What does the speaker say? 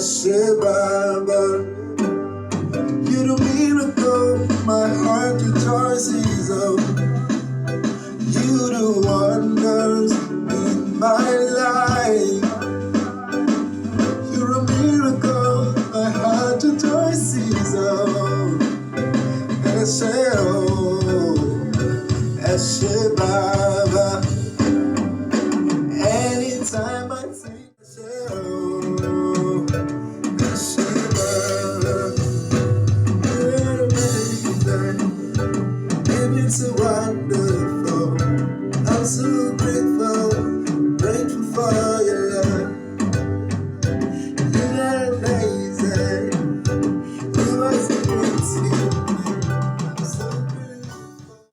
Baba. You do miracle, my heart rejoices. Oh, you do wonders in my life. You're a miracle, my heart rejoices. Oh, Baba. Anytime I think